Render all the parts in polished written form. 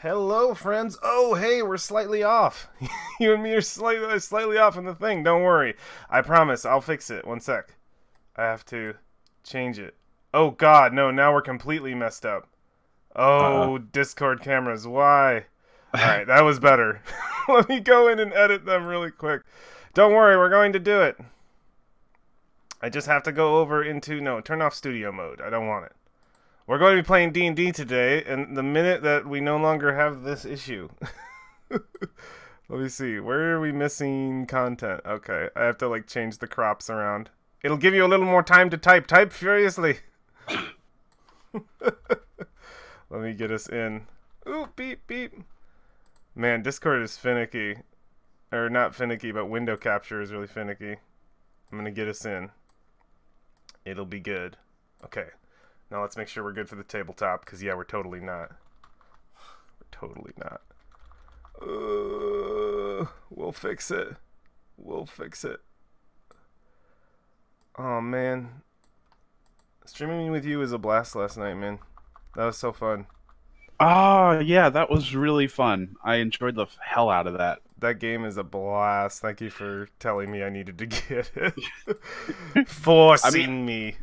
Hello, friends. Oh, hey, we're slightly off. You and me are slightly off in the thing. Don't worry. I promise. I'll fix it. One sec. I have to change it. Oh God, no! Now we're completely messed up. Uh-oh. Oh, Discord cameras, why? All right, that was better. Let me go in and edit them really quick. Don't worry, we're going to do it. I just have to go over into no, turn off studio mode. I don't want it. We're going to be playing D&D today, and the minute that we no longer have this issue. Let me see. Where are we missing content? Okay, I have to like change the crops around. It'll give you a little more time to type. Type furiously. Let me get us in. Ooh, beep, beep. Man, Discord is finicky. Or not finicky, but window capture is really finicky. I'm gonna get us in. It'll be good. Okay. Now let's make sure we're good for the tabletop, because yeah, we're totally not. We're totally not. We'll fix it. We'll fix it. Oh, man. Streaming with you was a blast last night, man. That was so fun. Oh, yeah, that was really fun. I enjoyed the hell out of that. That game is a blast. Thank you for telling me I needed to get it. Forcing me.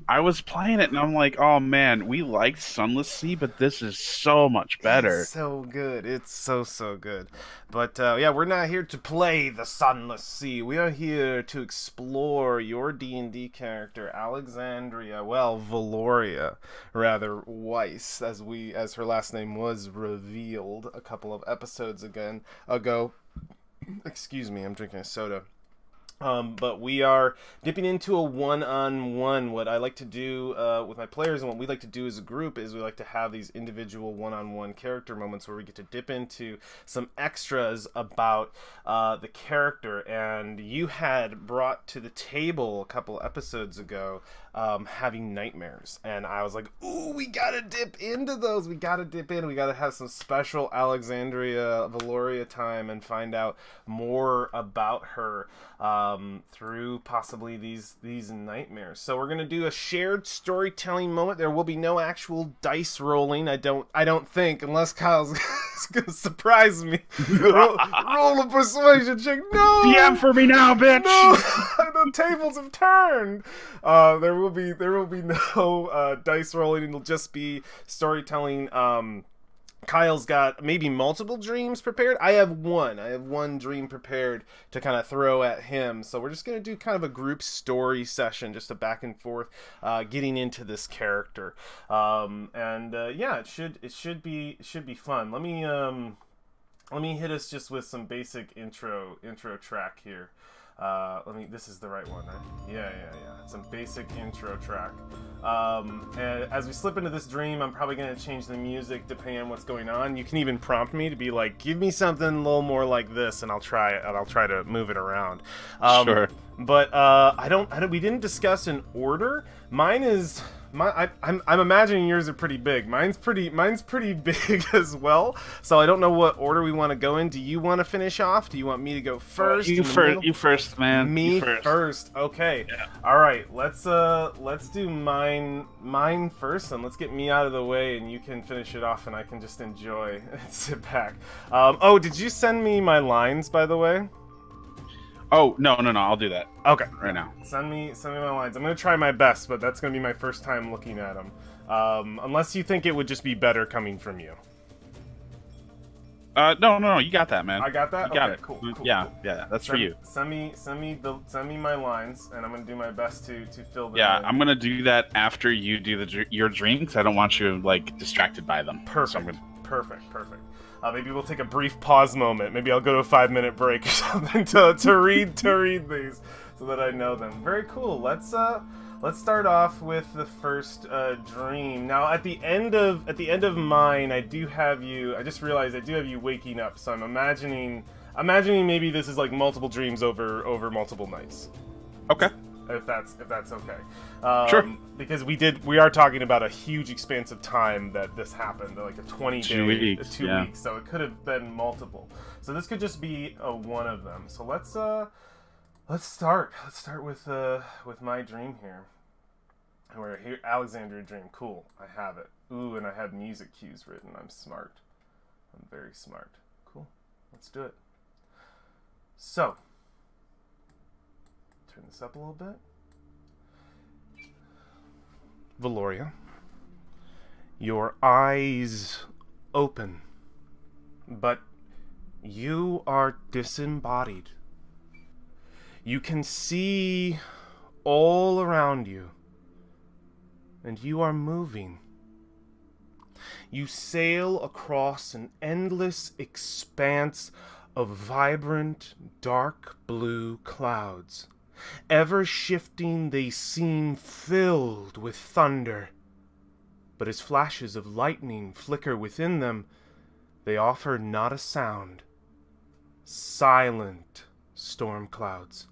I was playing it and I'm like, oh man, we liked Sunless Sea, but this is so much better. It's so good. It's so good. But yeah, we're not here to play the Sunless Sea. We are here to explore your D&D character, Alexandria, well, Valoria, rather, Weiss, as her last name was revealed a couple of episodes ago. Excuse me, I'm drinking a soda. But we are dipping into a one-on-one. What I like to do with my players and what we like to do as a group is we like to have these individual one-on-one character moments where we get to dip into some extras about the character. And you had brought to the table a couple episodes ago having nightmares. And I was like, ooh, we gotta dip into those. We gotta dip in. We gotta have some special Alexandria Valoria time and find out more about her through possibly these nightmares. So we're gonna do a shared storytelling moment. There will be no actual dice rolling. I don't think, unless Kyle's gonna surprise me. roll a persuasion check. No, DM for me now, bitch. No, the tables have turned. There will be no dice rolling. It'll just be storytelling. Kyle's got maybe multiple dreams prepared. I have one dream prepared to kind of throw at him. So we're just going to do kind of a group story session, just a back and forth, getting into this character. Yeah, it should be fun. Let me hit us just with some basic intro track here. This is the right one, right? Yeah. Some basic intro track. And as we slip into this dream, I'm probably going to change the music depending on what's going on. You can even prompt me to be like, give me something a little more like this, and I'll try it, and I'll try to move it around. Sure. But we didn't discuss an order. Mine is... I'm imagining yours are pretty big. Mine's pretty big as well. So I don't know what order we want to go in. Do you want to finish off? Do you want me to go first? You first, man. Me first. Okay. Yeah. All right. Let's do mine first, and let's get me out of the way, and you can finish it off, and I can just enjoy and sit back. Oh, did you send me my lines, by the way? Oh, no, I'll do that. Okay. Right now. Send me my lines. I'm going to try my best, but that's going to be my first time looking at them. Unless you think it would just be better coming from you. No, you got that, man. I got that? You got okay, it. Cool. Yeah, that's for you. Send me my lines, and I'm going to do my best to fill them Yeah, in. I'm going to do that after you do your dream, because I don't want you, like, distracted by them. Perfect. So Perfect. Maybe we'll take a brief pause moment. Maybe I'll go to a 5-minute break or something to read these so that I know them. Very cool. Let's start off with the first dream. Now, at the end of mine, I do have you. I just realized I do have you waking up. So I'm imagining maybe this is like multiple dreams over multiple nights. Okay. If that's okay. Sure. Because we are talking about a huge expanse of time that this happened, like a 2 weeks. 2 weeks. So it could have been multiple. So this could just be one of them. So let's start. Let's start with my dream here. We're here, Alexandria dream. Cool. I have it. Ooh, and I have music cues written. I'm smart. I'm very smart. Cool. Let's do it. So. Turn this up a little bit. Valoria, your eyes open, but you are disembodied. You can see all around you, and you are moving. You sail across an endless expanse of vibrant, dark blue clouds. Ever shifting, they seem filled with thunder. But as flashes of lightning flicker within them, they offer not a sound. Silent storm clouds.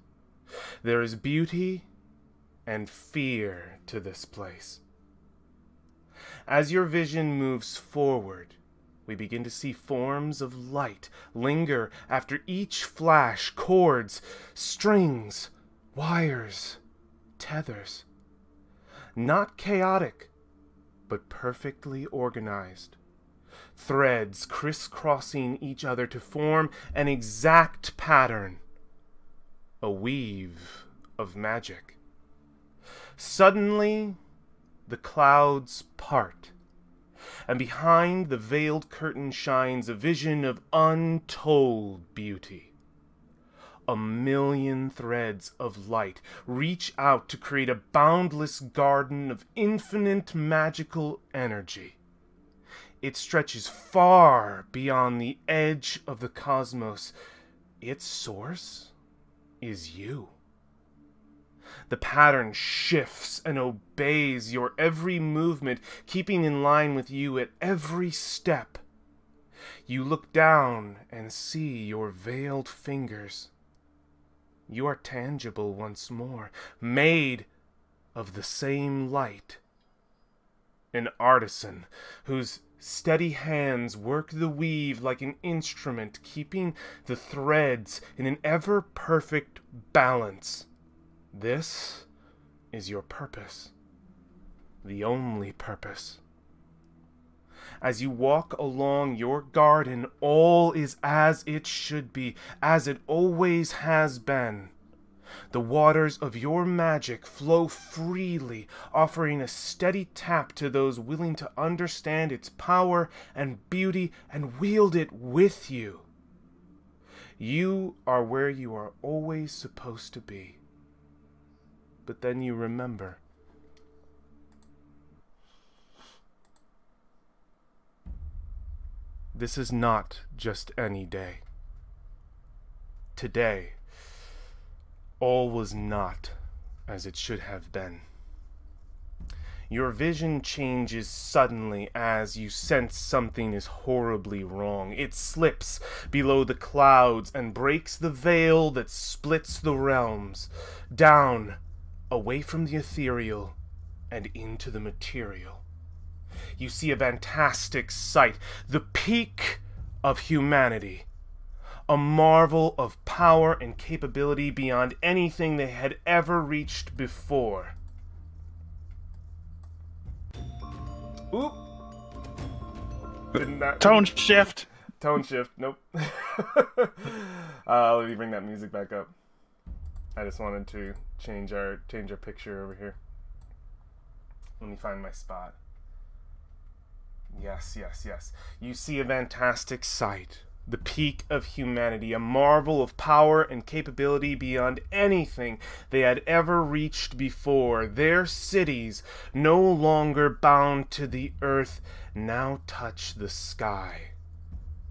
There is beauty and fear to this place. As your vision moves forward, we begin to see forms of light linger after each flash, cords, strings, wires, tethers. Not chaotic, but perfectly organized. Threads crisscrossing each other to form an exact pattern. A weave of magic. Suddenly, the clouds part, and behind the veiled curtain shines a vision of untold beauty. 1,000,000 threads of light reach out to create a boundless garden of infinite magical energy. It stretches far beyond the edge of the cosmos. Its source is you. The pattern shifts and obeys your every movement, keeping in line with you at every step. You look down and see your veiled fingers. You are tangible once more, made of the same light. An artisan whose steady hands work the weave like an instrument, keeping the threads in an ever-perfect balance. This is your purpose. The only purpose. As you walk along your garden, all is as it should be, as it always has been. The waters of your magic flow freely, offering a steady tap to those willing to understand its power and beauty and wield it with you. You are where you are always supposed to be. But then you remember. This is not just any day. Today, all was not as it should have been. Your vision changes suddenly as you sense something is horribly wrong. It slips below the clouds and breaks the veil that splits the realms. Down, away from the ethereal, and into the material. You see a fantastic sight, the peak of humanity. A marvel of power and capability beyond anything they had ever reached before. Oop! Didn't that... Tone shift! Tone shift, nope. Let me bring that music back up. I just wanted to change our picture over here. Let me find my spot. Yes. You see a fantastic sight. The peak of humanity, a marvel of power and capability beyond anything they had ever reached before. Their cities, no longer bound to the earth, now touch the sky.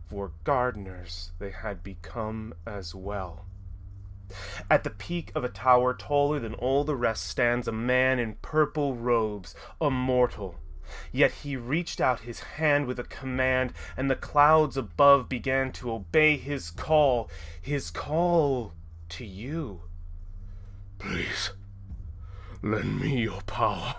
For gardeners they had become as well. At the peak of a tower taller than all the rest stands a man in purple robes, a mortal. Yet he reached out his hand with a command, and the clouds above began to obey his call to you. Please, lend me your power.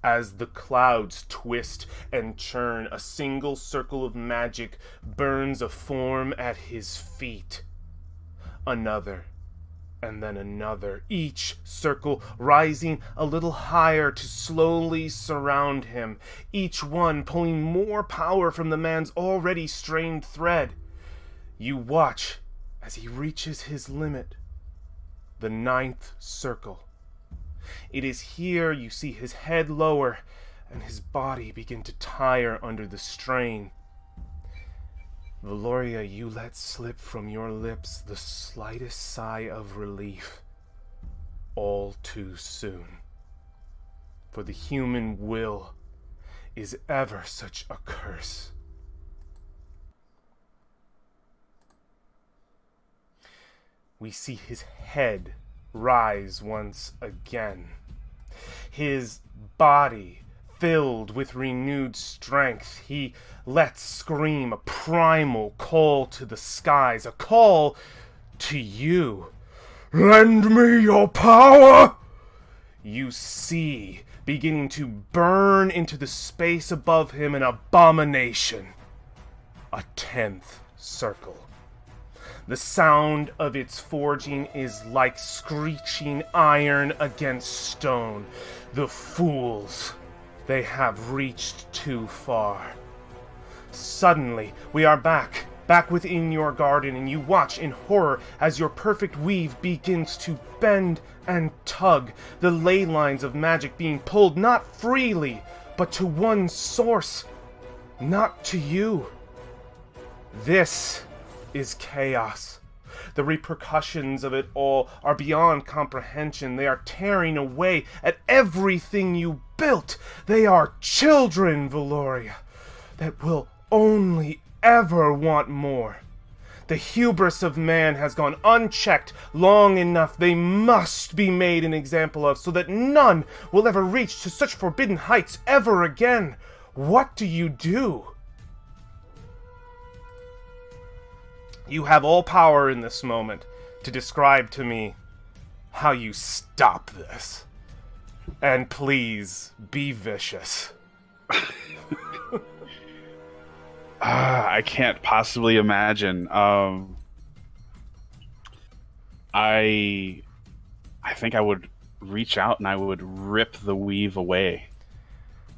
As the clouds twist and churn, a single circle of magic burns a form at his feet. Another, and then another, each circle rising a little higher to slowly surround him, each one pulling more power from the man's already strained thread. You watch as he reaches his limit, the 9th circle. It is here you see his head lower and his body begin to tire under the strain. Valoria, you let slip from your lips the slightest sigh of relief, all too soon. For the human will is ever such a curse. We see his head rise once again, his body filled with renewed strength. He lets scream a primal call to the skies, a call to you. Lend me your power! You see, beginning to burn into the space above him, an abomination. A 10th circle. The sound of its forging is like screeching iron against stone. The fools, they have reached too far. Suddenly, we are back within your garden, and you watch in horror as your perfect weave begins to bend and tug, the ley lines of magic being pulled not freely, but to one source, not to you. This is chaos. The repercussions of it all are beyond comprehension. They are tearing away at everything you built. They are children, Valoria, that will only ever want more. The hubris of man has gone unchecked long enough. They must be made an example of, so that none will ever reach to such forbidden heights ever again. What do you do? You have all power in this moment to describe to me how you stop this. And please, be vicious. I can't possibly imagine. I think I would reach out and I would rip the weave away.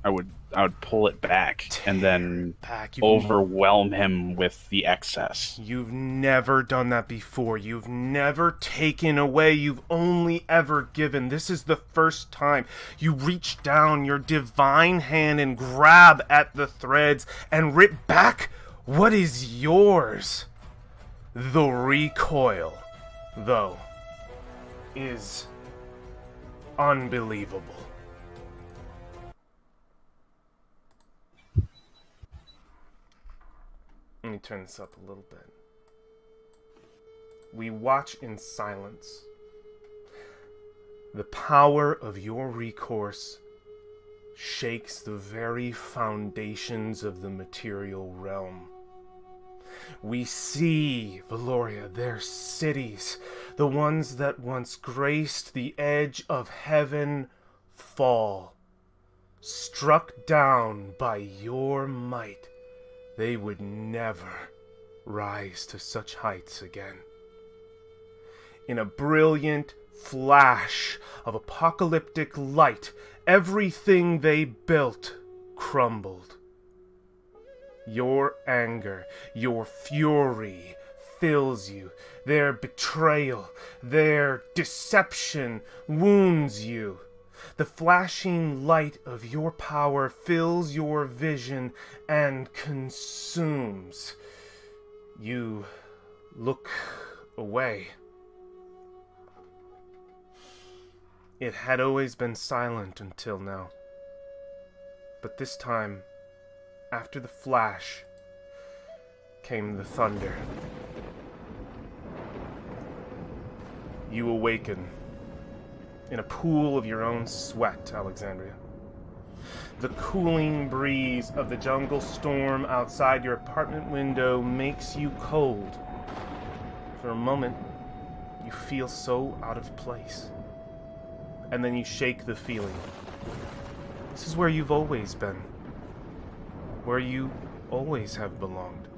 I would pull it back and then overwhelm him with the excess. You've never done that before. You've never taken away. You've only ever given. This is the first time you reach down your divine hand and grab at the threads and rip back what is yours. The recoil, though, is unbelievable. Let me turn this up a little bit. We watch in silence. The power of your recourse shakes the very foundations of the material realm. We see, Valoria, their cities, the ones that once graced the edge of heaven, fall. Struck down by your might, they would never rise to such heights again. In a brilliant flash of apocalyptic light, everything they built crumbled. Your anger, your fury fills you. Their betrayal, their deception wounds you. The flashing light of your power fills your vision and consumes. You look away. It had always been silent until now. But this time, after the flash, came the thunder. You awaken in a pool of your own sweat, Alexandria. The cooling breeze of the jungle storm outside your apartment window makes you cold. For a moment, you feel so out of place. And then you shake the feeling. This is where you've always been. Where you always have belonged.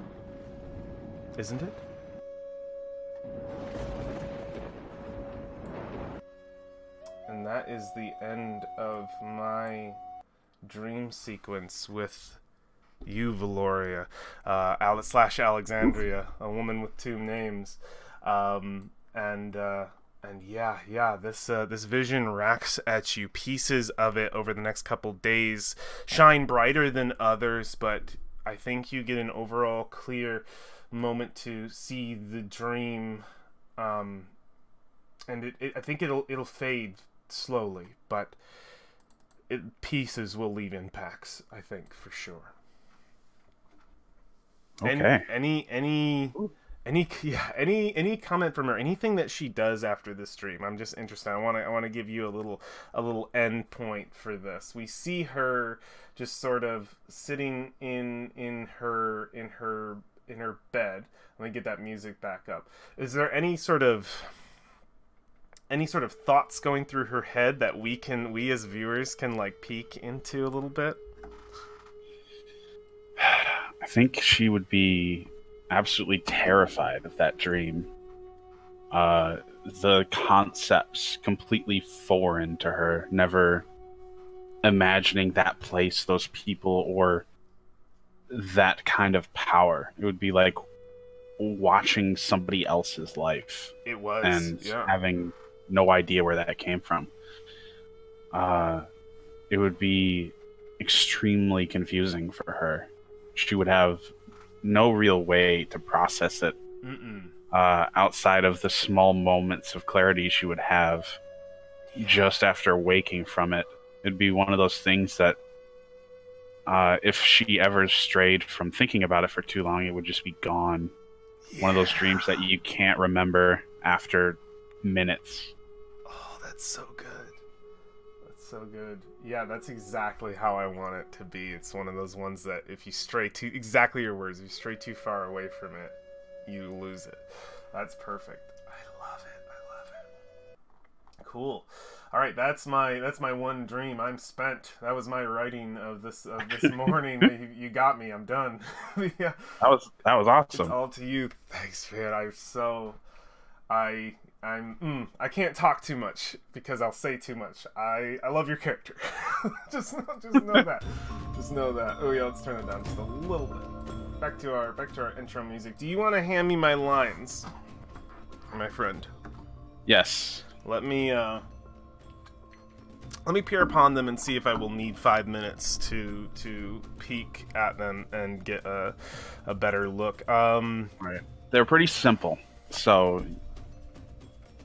Isn't it? And that is the end of my dream sequence with you, Valoria, /Alexandria, a woman with two names. And yeah, this vision racks at you. Pieces of it over the next couple days shine brighter than others, but I think you get an overall clear moment to see the dream, and I think it'll fade slowly, but pieces will leave impacts, I think, for sure. Okay. Any comment from her? Anything that she does after this dream? I'm just interested. I want to give you a little end point for this. We see her just sort of sitting in her bed. Let me get that music back up. Is there any sort of thoughts going through her head that we as viewers can like peek into a little bit? I think she would be absolutely terrified of that dream. The concepts completely foreign to her, never imagining that place, those people, or that kind of power. It would be like watching somebody else's life. It was. And having no idea where that came from. It would be extremely confusing for her. She would have no real way to process it outside of the small moments of clarity she would have just after waking from it. It'd be one of those things that if she ever strayed from thinking about it for too long, it would just be gone. Yeah. One of those dreams that you can't remember after minutes. Oh, that's so good. That's so good. Yeah, that's exactly how I want it to be. It's one of those ones that if you stray too, exactly your words, if you stray too far away from it, you lose it. That's perfect. I love it. Cool. All right, that's my one dream. I'm spent. That was my writing of this morning. You got me. I'm done. Yeah. That was awesome. It's all to you. Thanks, man. I can't talk too much because I'll say too much. I love your character. just know that. Just know that. Oh yeah, let's turn it down just a little bit. Back to our intro music. Do you want to hand me my lines, my friend? Yes. Let me peer upon them and see if I will need 5 minutes to peek at them and get a better look. Right. They're pretty simple, so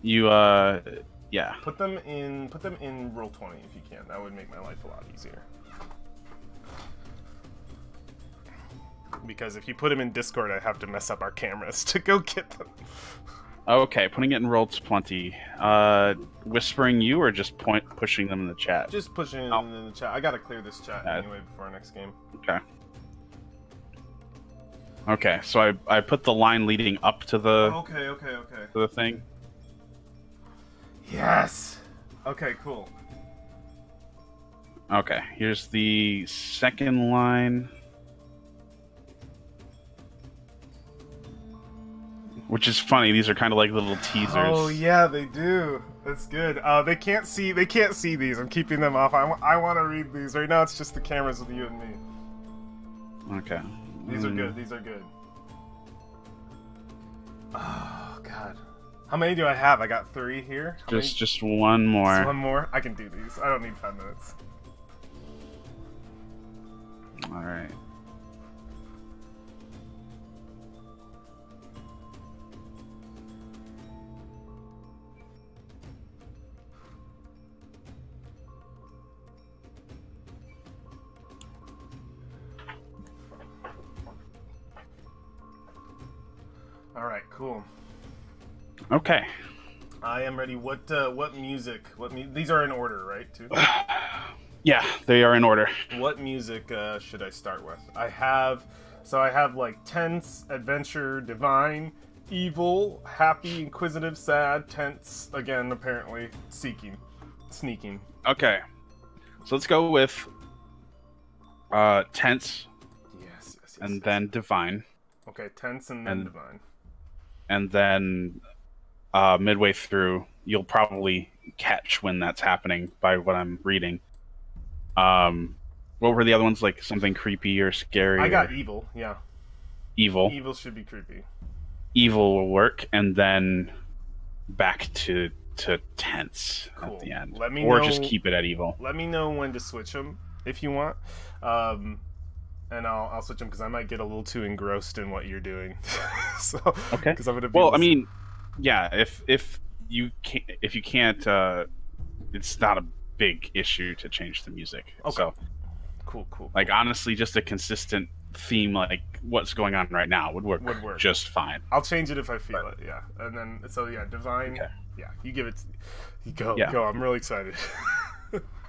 you yeah. Put them in Roll20 if you can. That would make my life a lot easier. Because if you put them in Discord, I have to mess up our cameras to go get them. Okay, putting it in Roll20. Whispering you or just pushing them in the chat? Just pushing them in the chat. I gotta clear this chat anyway before our next game. Okay. Okay, so I put the line leading up to the to the thing. Yes. Okay, cool. Okay, here's the second line. Which is funny. These are kind of like little teasers. Oh yeah, they do. That's good. They can't see these. I'm keeping them off. I want to read these. Right now it's just the cameras with you and me. Okay. These are good. These are good. Oh god. How many do I have? I got 3 here. Just one more. Just one more? I can do these. I don't need 5 minutes. All right. Alright, cool. Okay. I am ready. What music? These are in order, right? Too? Yeah, they are in order. What music should I start with? I have like tense, adventure, divine, evil, happy, inquisitive, sad, tense, again apparently, sneaking. Okay. So let's go with tense. Yes. And then divine. Okay, tense and then divine. And then midway through, you'll probably catch when that's happening by what I'm reading. What were the other ones? Like something creepy or scary? I got evil, yeah. Evil. Evil should be creepy. Evil will work, and then back to to tense at the end. Let me or know, just keep it at evil. Let me know when to switch them if you want. And I'll switch them because I might get a little too engrossed in what you're doing. So, okay. Because I'm gonna be. Well, I mean, yeah. If you can't, it's not a big issue to change the music. Okay. So, cool. Like honestly, just a consistent theme like what's going on right now would work just fine. I'll change it if I feel it. Yeah. And then divine. Okay. Yeah. You give it. You go. Yeah. Go. I'm really excited.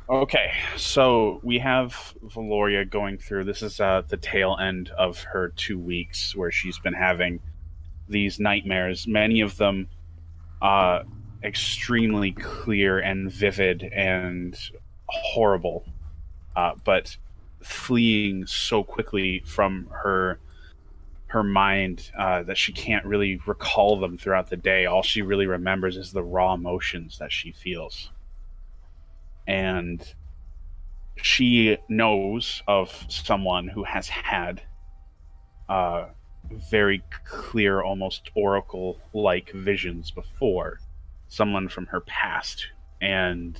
Okay, so we have Valoria going through. This is the tail end of her 2 weeks where she's been having these nightmares. Many of them extremely clear and vivid and horrible, but fleeing so quickly from her mind that she can't really recall them throughout the day. All she really remembers is the raw emotions that she feels. And she knows of someone who has had very clear, almost oracle-like visions before. Someone from her past, and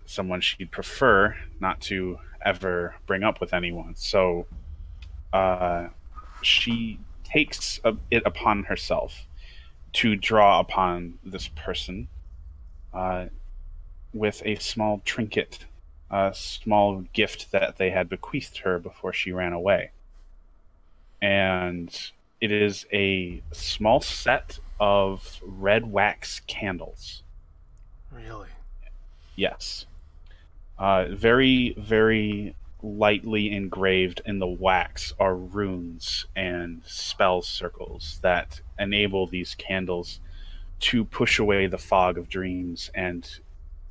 someone she'd prefer not to ever bring up with anyone. So she takes it upon herself to draw upon this person with a small trinket, a small gift that they had bequeathed her before she ran away. And it is a small set of red wax candles. Really? Yes. Very, very lightly engraved in the wax are runes and spell circles that enable these candles to push away the fog of dreams and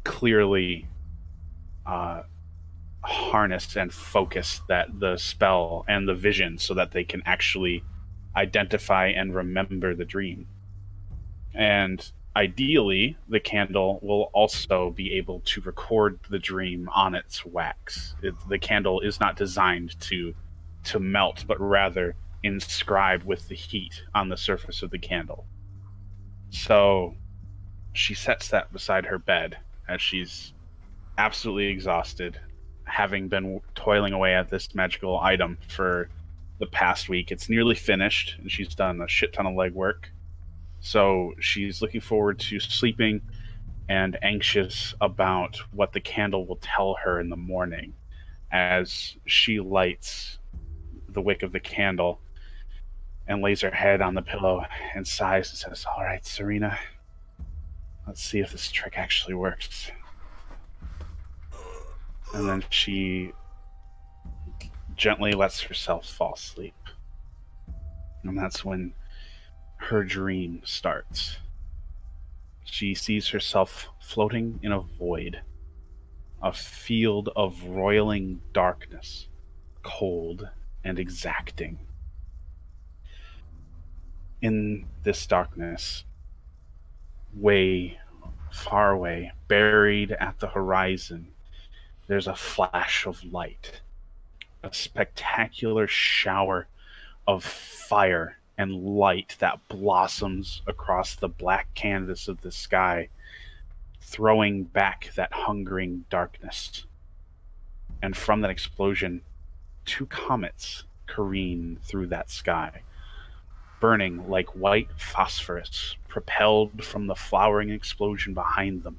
clearly harness and focus the spell and the vision so that they can actually identify and remember the dream. And ideally, the candle will also be able to record the dream on its wax. The candle is not designed to melt, but rather inscribe with the heat on the surface of the candle. So she sets that beside her bed as she's absolutely exhausted, having been toiling away at this magical item for the past week. It's nearly finished, and she's done a shit ton of legwork. So she's looking forward to sleeping and anxious about what the candle will tell her in the morning as she lights the wick of the candle and lays her head on the pillow and sighs and says, "All right, Serena, let's see if this trick actually works." And then she gently lets herself fall asleep. And that's when her dream starts. She sees herself floating in a void, a field of roiling darkness, cold and exacting. In this darkness, way far away, buried at the horizon, there's a flash of light, a spectacular shower of fire and light that blossoms across the black canvas of the sky, throwing back that hungering darkness. And from that explosion, 2 comets careen through that sky, burning like white phosphorus, propelled from the flowering explosion behind them.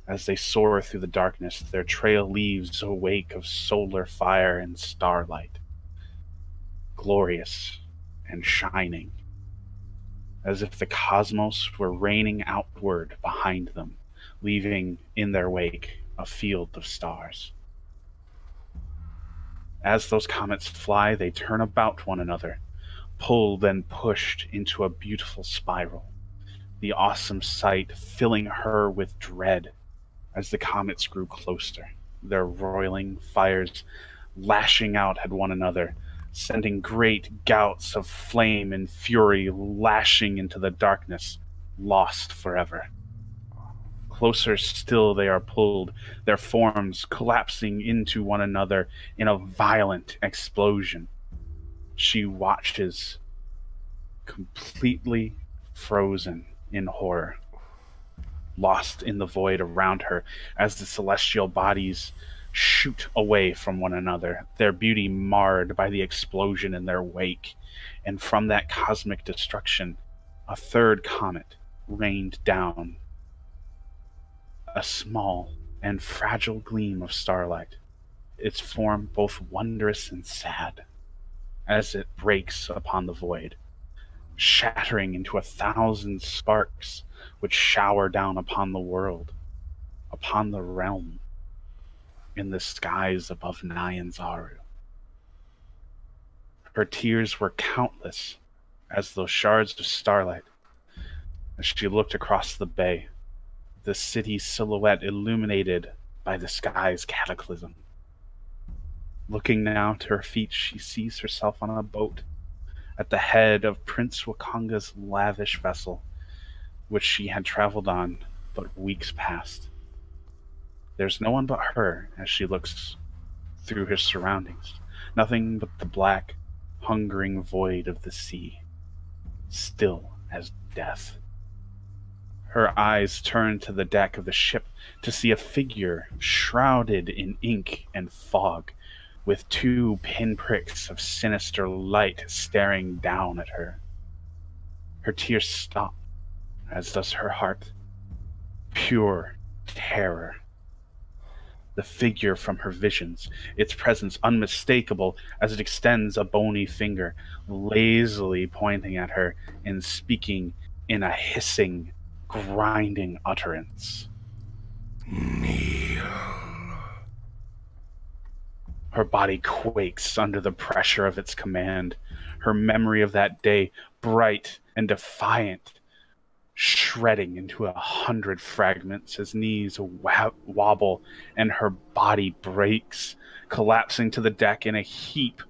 As they soar through the darkness, their trail leaves a wake of solar fire and starlight, glorious and shining, as if the cosmos were raining outward behind them, leaving in their wake a field of stars. As those comets fly, they turn about one another, pulled and pushed into a beautiful spiral, the awesome sight filling her with dread as the comets grew closer, their roiling fires lashing out at one another, sending great gouts of flame and fury lashing into the darkness, lost forever. Closer still they are pulled, their forms collapsing into one another in a violent explosion. She watches, completely frozen in horror, lost in the void around her as the celestial bodies shoot away from one another, their beauty marred by the explosion in their wake. And from that cosmic destruction, a third comet rained down, a small and fragile gleam of starlight, its form both wondrous and sad, as it breaks upon the void, shattering into 1,000 sparks which shower down upon the world, upon the realm, in the skies above Nyanzaru. Her tears were countless as those shards of starlight, as she looked across the bay, the city's silhouette illuminated by the sky's cataclysm. Looking now to her feet, she sees herself on a boat at the head of Prince Wakanga's lavish vessel, which she had traveled on but weeks past. There's no one but her as she looks through her surroundings. Nothing but the black, hungering void of the sea, still as death. Her eyes turn to the deck of the ship to see a figure shrouded in ink and fog, with 2 pinpricks of sinister light staring down at her. Her tears stop, as does her heart. Pure terror. The figure from her visions, its presence unmistakable as it extends a bony finger, lazily pointing at her and speaking in a hissing, grinding utterance. Kneel. Her body quakes under the pressure of its command, her memory of that day, bright and defiant, shredding into 100 fragments as knees wobble and her body breaks, collapsing to the deck in a heap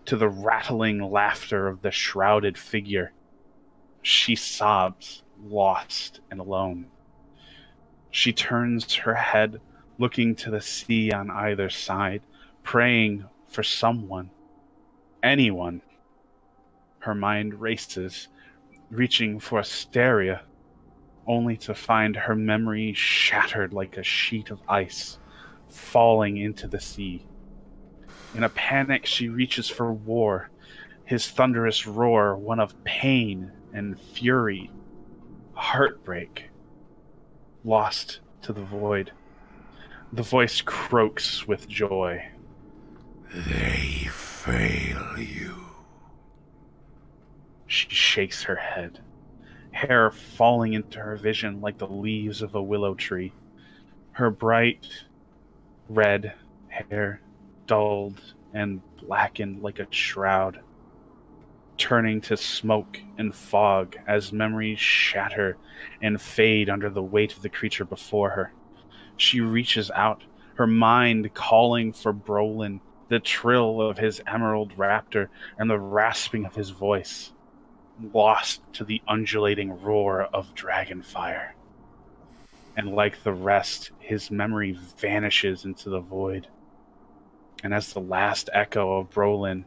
to the rattling laughter of the shrouded figure. She sobs, lost and alone. She turns her head, looking to the sea on either side, praying for someone, anyone. Her mind races, reaching for Asteria, only to find her memory shattered like a sheet of ice, falling into the sea. In a panic, she reaches for War, his thunderous roar, one of pain and fury, heartbreak, lost to the void. The voice croaks with joy. They fail you. She shakes her head, hair falling into her vision like the leaves of a willow tree. Her bright red hair dulled and blackened like a shroud, turning to smoke and fog as memories shatter and fade under the weight of the creature before her. She reaches out, her mind calling for Brolin, the trill of his emerald raptor and the rasping of his voice, lost to the undulating roar of dragonfire. And like the rest, his memory vanishes into the void. And as the last echo of Brolin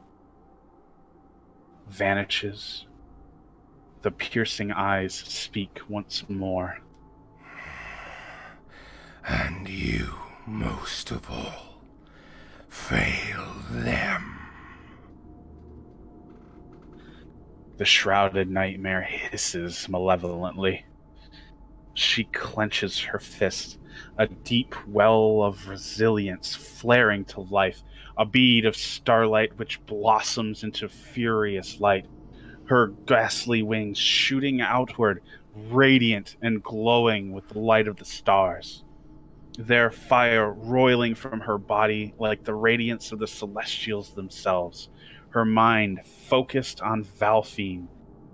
vanishes, the piercing eyes speak once more. And you, most of all, fail them. The shrouded nightmare hisses malevolently. She clenches her fist, a deep well of resilience flaring to life, a bead of starlight which blossoms into furious light, her ghastly wings shooting outward, radiant and glowing with the light of the stars. Their fire roiling from her body like the radiance of the celestials themselves, her mind focused on Valfine,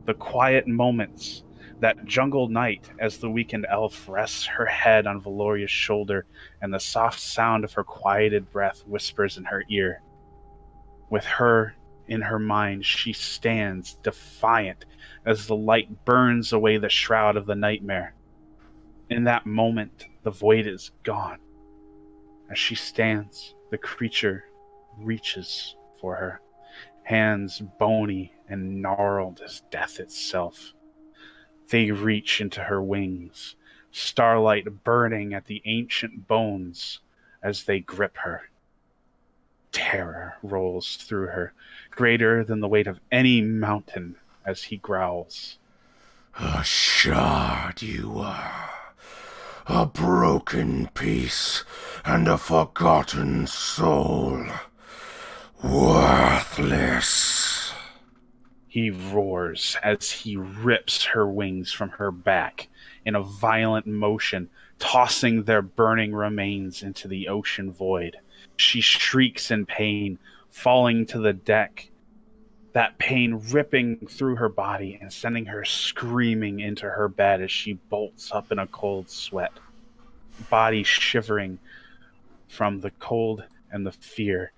the quiet moments, that jungle night as the weakened elf rests her head on Valoria's shoulder and the soft sound of her quieted breath whispers in her ear. With her in her mind, she stands defiant as the light burns away the shroud of the nightmare. In that moment, the void is gone. As she stands, the creature reaches for her, hands bony and gnarled as death itself. They reach into her wings, starlight burning at the ancient bones as they grip her. Terror rolls through her, greater than the weight of any mountain as he growls. A shard you are, a broken piece and a forgotten soul. Worthless. He roars as he rips her wings from her back in a violent motion, tossing their burning remains into the ocean void. She shrieks in pain, falling to the deck, that pain ripping through her body and sending her screaming into her bed as she bolts up in a cold sweat, body shivering from the cold and the fear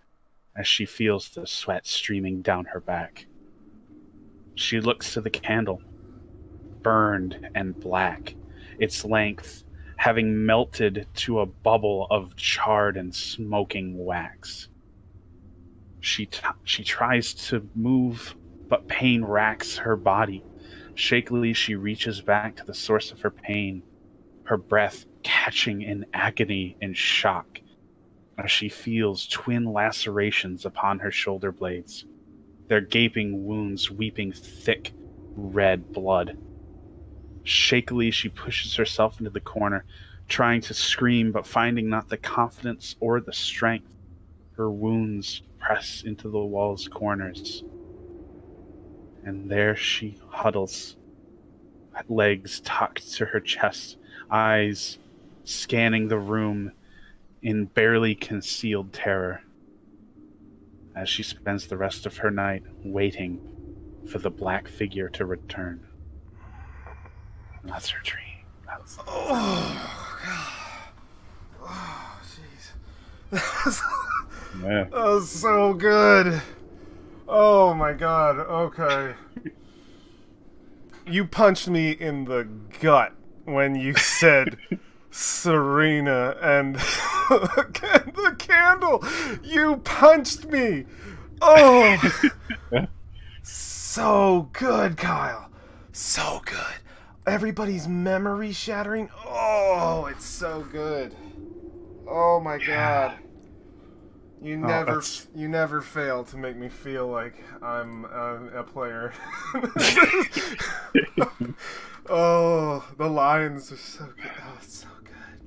as she feels the sweat streaming down her back. She looks to the candle, burned and black, its length having melted to a bubble of charred and smoking wax. She tries to move, but pain racks her body. Shakily, she reaches back to the source of her pain, her breath catching in agony and shock as she feels twin lacerations upon her shoulder blades, their gaping wounds weeping thick, red blood. Shakily, she pushes herself into the corner, trying to scream, but finding not the confidence or the strength. Her wounds press into the wall's corners. And there she huddles, legs tucked to her chest, eyes scanning the room in barely concealed terror, as she spends the rest of her night waiting for the black figure to return. And that's her dream. Oh, God. Oh, jeez. Yeah. That was so good. Oh, my God. Okay. You punched me in the gut when you said Serena and the candle. You punched me. Oh, so good, Kyle. So good. Everybody's memory shattering. Oh, it's so good. Oh my God. You never fail to make me feel like I'm a player. Oh, the lines are so good. Oh, it's so good.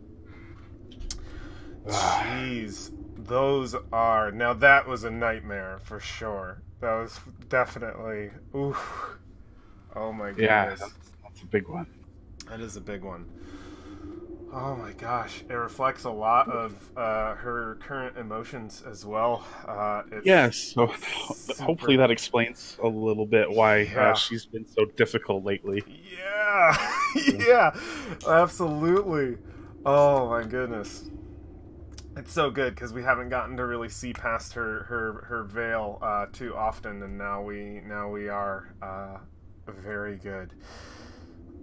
Jeez, those are, now that was a nightmare for sure. That was definitely, oof. Oh my goodness. Yeah, that's a big one. That is a big one. Oh my gosh, it reflects a lot of her current emotions as well. Yes, so hopefully that explains a little bit why she's been so difficult lately. Yeah, yeah, absolutely. Oh my goodness. It's so good because we haven't gotten to really see past her veil too often, and now we are very good.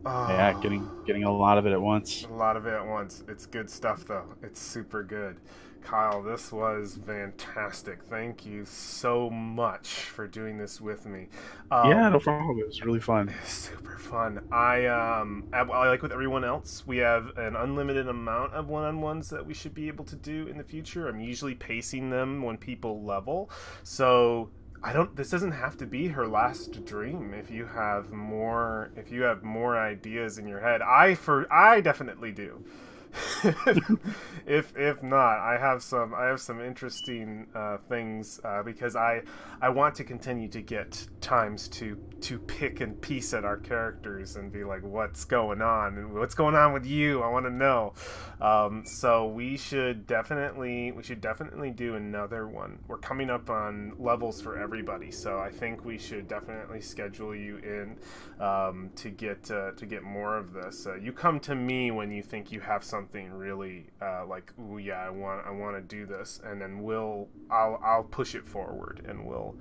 Oh, yeah, getting a lot of it at once. a lot of it at once. It's good stuff though. It's super good. Kyle, this was fantastic. Thank you so much for doing this with me. Yeah, no problem. It was really fun. Super fun. I like with everyone else, we have an unlimited amount of one-on-ones that we should be able to do in the future. I'm usually pacing them when people level, so this doesn't have to be her last dream. If you have more ideas in your head, I definitely do. if not, I have some interesting things because I want to continue to get times to pick and piece at our characters and be like, what's going on and what's going on with you? I want to know. So we should definitely do another one. We're coming up on levels for everybody, so I think we should definitely schedule you in to get more of this. You come to me when you think you have something really like, ooh, yeah, I want to do this, and then I'll push it forward, and we'll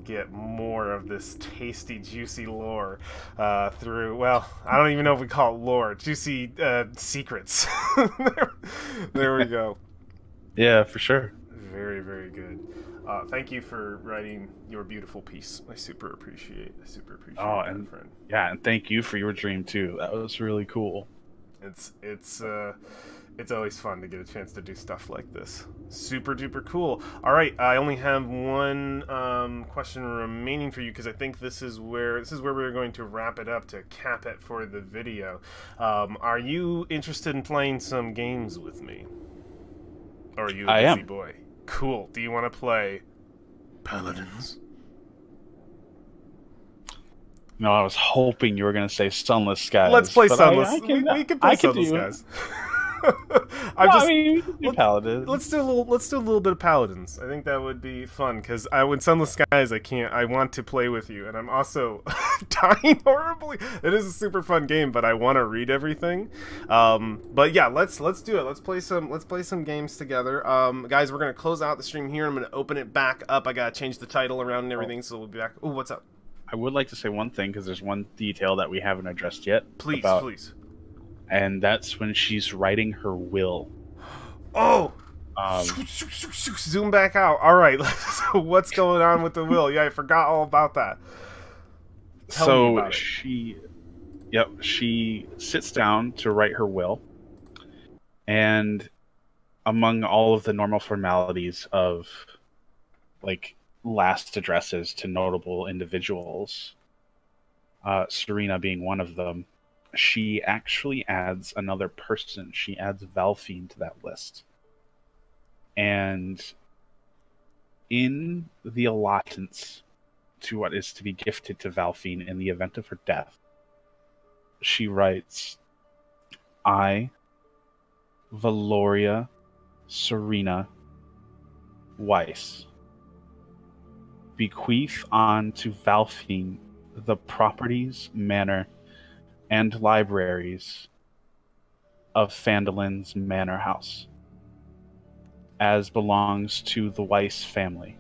get more of this tasty, juicy lore through. Well, I don't even know if we call it lore. Juicy secrets. there we go. Yeah, for sure. Very, very good. Thank you for writing your beautiful piece. I super appreciate that, friend. Yeah, and thank you for your dream too. That was really cool. It's always fun to get a chance to do stuff like this. Super duper cool. All right, I only have one question remaining for you because I think this is where we're going to wrap it up to cap it for the video. Are you interested in playing some games with me? Or are you a busy boy? Cool. Do you want to play Paladins? No, I was hoping you were going to say Sunless Skies. Let's play Sunless. We can play Sunless Skies. We can do Paladins. Let's do a little bit of Paladins. I think that would be fun because when Sunless Skies, I want to play with you, and I'm also dying horribly. It is a super fun game, but I want to read everything. But yeah, let's do it. Let's play some games together. Guys, we're gonna close out the stream here. I'm gonna open it back up. I gotta change the title around and everything, so we'll be back. Oh, what's up? I would like to say one thing because there's one detail that we haven't addressed yet. Please. And that's when she's writing her will. Oh! Zoom back out. All right. So what's going on with the will? Yeah, I forgot all about that. Tell me about it. She sits down to write her will, and among all of the normal formalities of, like, last addresses to notable individuals, Serena being one of them, she actually adds another person. She adds Valfine to that list. And in the allotments to what is to be gifted to Valfine in the event of her death, she writes, I, Valoria, Serena, Weiss, bequeath on to Valfine the properties, manor, and libraries of Phandolin's Manor House, as belongs to the Weiss family,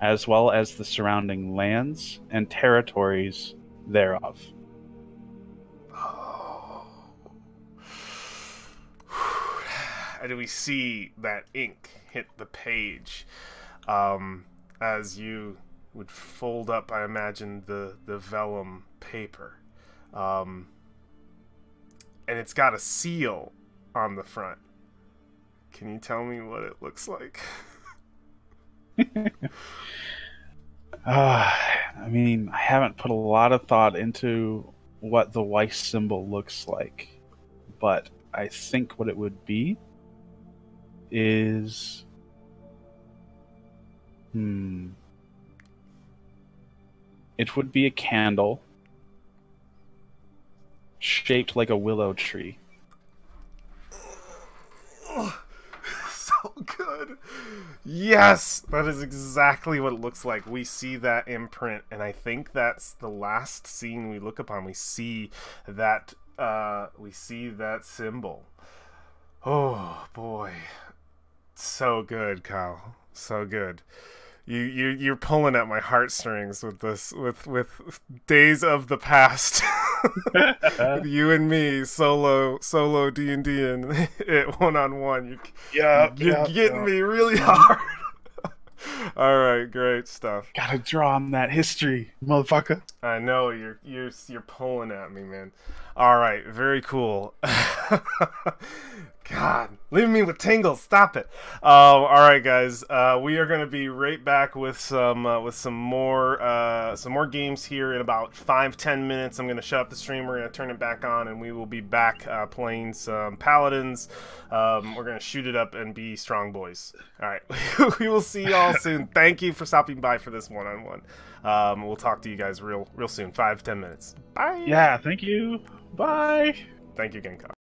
as well as the surrounding lands and territories thereof. And we see that ink hit the page as you would fold up, I imagine, the vellum paper. And it's got a seal on the front. Can you tell me what it looks like? I mean, I haven't put a lot of thought into what the Weiss symbol looks like, but I think what it would be is... It would be a candle shaped like a willow tree. So good. Yes, that is exactly what it looks like. We see that imprint, and I think that's the last scene we look upon. We see that symbol. Oh boy, so good, Kyle. So good. You're pulling at my heartstrings with this, with Days of the Past. With you and me, solo D&D and it one-on-one. You're getting me really hard. All right, great stuff. Gotta draw on that history, motherfucker. I know you're pulling at me, man. All right, very cool. God, leaving me with tingles. Stop it. All right, guys. We are going to be right back with some more games here in about 5-10 minutes. I'm going to shut up the stream. We're going to turn it back on, and we will be back playing some Paladins. We're going to shoot it up and be strong boys. All right. We will see y'all soon. Thank you for stopping by for this one-on-one. We'll talk to you guys real soon. 5-10 minutes. Bye. Yeah. Thank you. Bye. Thank you again, Kyle.